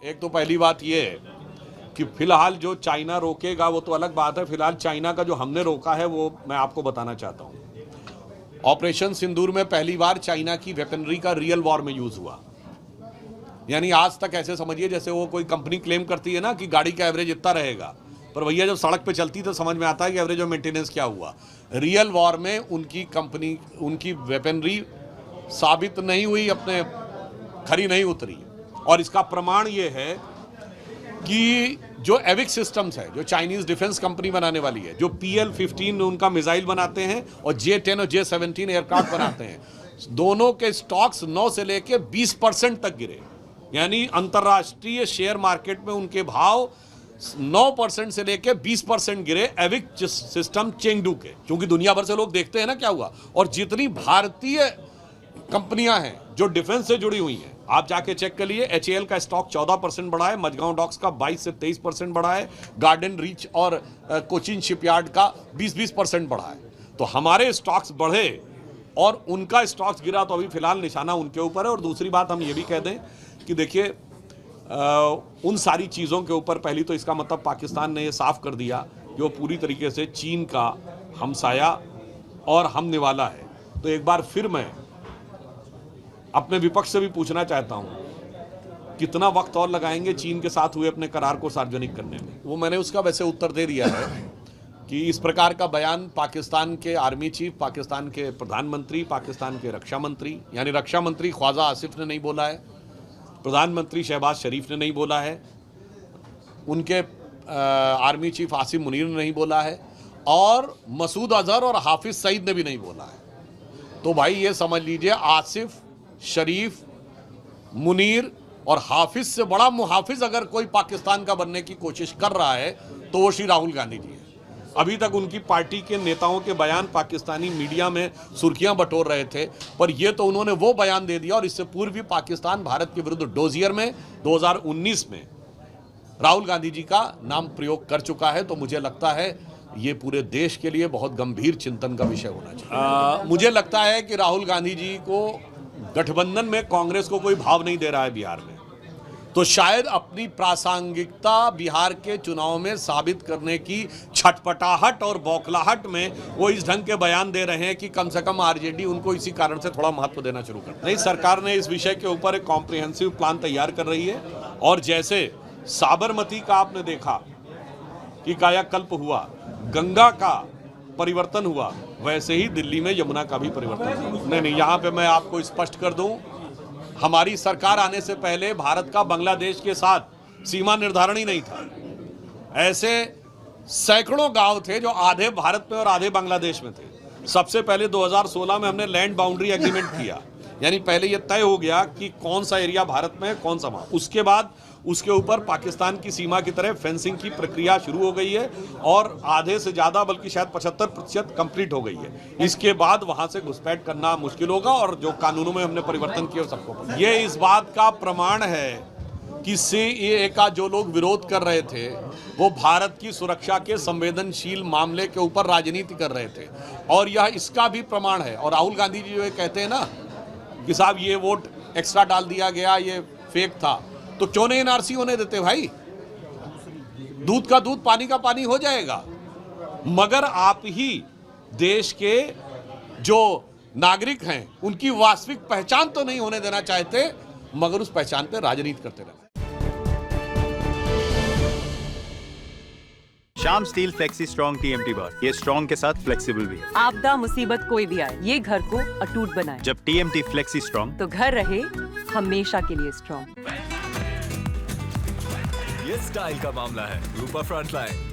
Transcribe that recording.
एक तो पहली बात ये है कि फिलहाल जो चाइना रोकेगा वो तो अलग बात है। फिलहाल चाइना का जो हमने रोका है वो मैं आपको बताना चाहता हूँ। ऑपरेशन सिंदूर में पहली बार चाइना की वेपनरी का रियल वॉर में यूज हुआ। यानी आज तक ऐसे समझिए जैसे वो कोई कंपनी क्लेम करती है ना कि गाड़ी का एवरेज इतना रहेगा, पर भैया जब सड़क पे चलती तो समझ में आता है कि एवरेज ऑफ मेंटेनेंस क्या हुआ। रियल वॉर में उनकी कंपनी, उनकी वेपनरी साबित नहीं हुई, अपने खरी नहीं उतरी। और इसका प्रमाण ये है कि जो एविक सिस्टम्स है, जो चाइनीज डिफेंस कंपनी बनाने वाली है, जो PL-15 उनका मिसाइल बनाते हैं और J-10 और J-17 एयरक्राफ्ट बनाते हैं, दोनों के स्टॉक्स 9 से लेके 20% तक गिरे। यानी अंतर्राष्ट्रीय शेयर मार्केट में उनके भाव 9% से लेके 20% गिरे एविक सिस्टम चेंगडू के। क्योंकि दुनिया भर से लोग देखते हैं ना क्या हुआ। और जितनी भारतीय कंपनियां हैं जो डिफेंस से जुड़ी हुई हैं, आप जाके चेक कर लिए, HAL का स्टॉक 14% बढ़ा है, मझगांव डॉक्स का 22 से 23% बढ़ा है, गार्डन रीच और कोचिन शिपयार्ड का 20% बढ़ा है। तो हमारे स्टॉक्स बढ़े और उनका स्टॉक्स गिरा, तो अभी फिलहाल निशाना उनके ऊपर है। और दूसरी बात हम ये भी कह दें कि देखिए उन सारी चीज़ों के ऊपर पहली तो इसका मतलब पाकिस्तान ने ये साफ कर दिया कि वो पूरी तरीके से चीन का हमसाया और हम निवाला है। तो एक बार फिर मैं अपने विपक्ष से भी पूछना चाहता हूं, कितना वक्त और लगाएंगे चीन के साथ हुए अपने करार को सार्वजनिक करने में। वो मैंने उसका वैसे उत्तर दे दिया है कि इस प्रकार का बयान पाकिस्तान के आर्मी चीफ, पाकिस्तान के प्रधानमंत्री, पाकिस्तान के रक्षा मंत्री, यानी रक्षा मंत्री ख्वाजा आसिफ ने नहीं बोला है, प्रधानमंत्री शहबाज शरीफ ने नहीं बोला है, उनके आर्मी चीफ आसिम मुनीर ने नहीं बोला है, और मसूद अजहर और हाफिज सईद ने भी नहीं बोला है। तो भाई ये समझ लीजिए आसिफ, शरीफ, मुनीर और हाफिज से बड़ा मुहाफिज अगर कोई पाकिस्तान का बनने की कोशिश कर रहा है तो वो श्री राहुल गांधी जी है। अभी तक उनकी पार्टी के नेताओं के बयान पाकिस्तानी मीडिया में सुर्खियां बटोर रहे थे, पर ये तो उन्होंने वो बयान दे दिया। और इससे पूर्व भी पाकिस्तान भारत के विरुद्ध डोजियर में 2019 में राहुल गांधी जी का नाम प्रयोग कर चुका है। तो मुझे लगता है ये पूरे देश के लिए बहुत गंभीर चिंतन का विषय होना चाहिए। मुझे लगता है कि राहुल गांधी जी को गठबंधन में कांग्रेस को कोई भाव नहीं दे रहा है बिहार में, तो शायद अपनी प्रासंगिकता बिहार के चुनाव में साबित करने की छटपटाहट और बौखलाहट में वो इस ढंग के बयान दे रहे हैं कि कम से कम आरजेडी उनको इसी कारण से थोड़ा महत्व देना शुरू कर। नहीं, सरकार ने इस विषय के ऊपर एक कॉम्प्रिहेंसिव प्लान तैयार कर रही है। और जैसे साबरमती का आपने देखा कि कायाकल्प हुआ, गंगा का परिवर्तन हुआ, वैसे ही दिल्ली में यमुना का भी परिवर्तन हुआ। नहीं, यहाँ पे मैं आपको स्पष्ट कर दूं, हमारी सरकार आने से पहले भारत का बांग्लादेश के साथ सीमा निर्धारण ही नहीं था। ऐसे सैकड़ों गांव थे जो आधे भारत में और आधे बांग्लादेश में थे। सबसे पहले 2016 में हमने लैंड बाउंड्री एग्रीमेंट किया, यानी पहले ये तय हो गया कि कौन सा एरिया भारत में है, कौन सा वहाँ। उसके बाद उसके ऊपर पाकिस्तान की सीमा की तरह फेंसिंग की प्रक्रिया शुरू हो गई है और आधे से ज़्यादा, बल्कि शायद 75% कंप्लीट हो गई है। इसके बाद वहाँ से घुसपैठ करना मुश्किल होगा और जो कानूनों में हमने परिवर्तन किए सबको। ये इस बात का प्रमाण है कि CAA का जो लोग विरोध कर रहे थे वो भारत की सुरक्षा के संवेदनशील मामले के ऊपर राजनीति कर रहे थे, और यह इसका भी प्रमाण है। और राहुल गांधी जी जो ये कहते हैं ना कि साहब ये वोट एक्स्ट्रा डाल दिया गया, ये फेक था, तो क्यों नहीं NRC होने देते भाई? दूध का दूध, पानी का पानी हो जाएगा। मगर आप ही देश के जो नागरिक हैं उनकी वास्तविक पहचान तो नहीं होने देना चाहते, मगर उस पहचान पे राजनीति करते रहते। Shyam steel flexi strong TMT बार, ये स्ट्रॉन्ग के साथ फ्लेक्सिबल भी है। आपदा मुसीबत कोई भी आए, ये घर को अटूट बनाए। जब TMT फ्लेक्सी स्ट्रॉन्ग, तो घर रहे हमेशा के लिए स्ट्रॉन्ग। ये स्टाइल का मामला है, रूपा फ्रंटलाइन।